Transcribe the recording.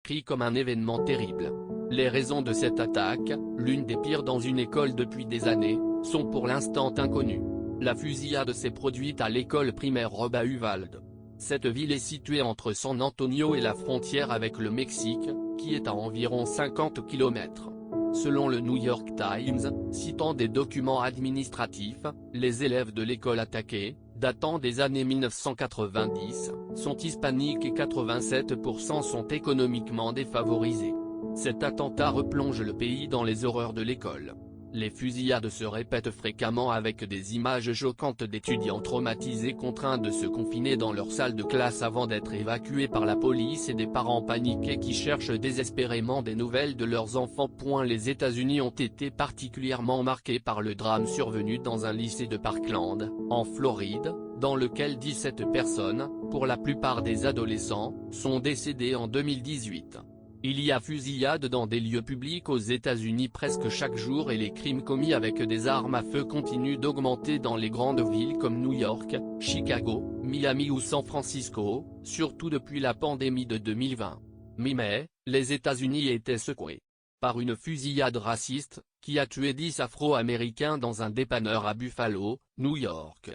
Pris comme un événement terrible. Les raisons de cette attaque, l'une des pires dans une école depuis des années, sont pour l'instant inconnues. La fusillade s'est produite à l'école primaire Roba Uvalde. Cette ville est située entre San Antonio et la frontière avec le Mexique, qui est à environ 50 km. Selon le New York Times, citant des documents administratifs, les élèves de l'école attaquée, datant des années 1990, sont hispaniques et 87% sont économiquement défavorisés. Cet attentat replonge le pays dans les horreurs de l'école. Les fusillades se répètent fréquemment avec des images choquantes d'étudiants traumatisés contraints de se confiner dans leur salle de classe avant d'être évacués par la police et des parents paniqués qui cherchent désespérément des nouvelles de leurs enfants. Les États-Unis ont été particulièrement marqués par le drame survenu dans un lycée de Parkland, en Floride, dans lequel 17 personnes, pour la plupart des adolescents, sont décédées en 2018. Il y a fusillade dans des lieux publics aux États-Unis presque chaque jour et les crimes commis avec des armes à feu continuent d'augmenter dans les grandes villes comme New York, Chicago, Miami ou San Francisco, surtout depuis la pandémie de 2020. Mi-mai, les États-Unis étaient secoués par une fusillade raciste, qui a tué 10 Afro-Américains dans un dépanneur à Buffalo, New York.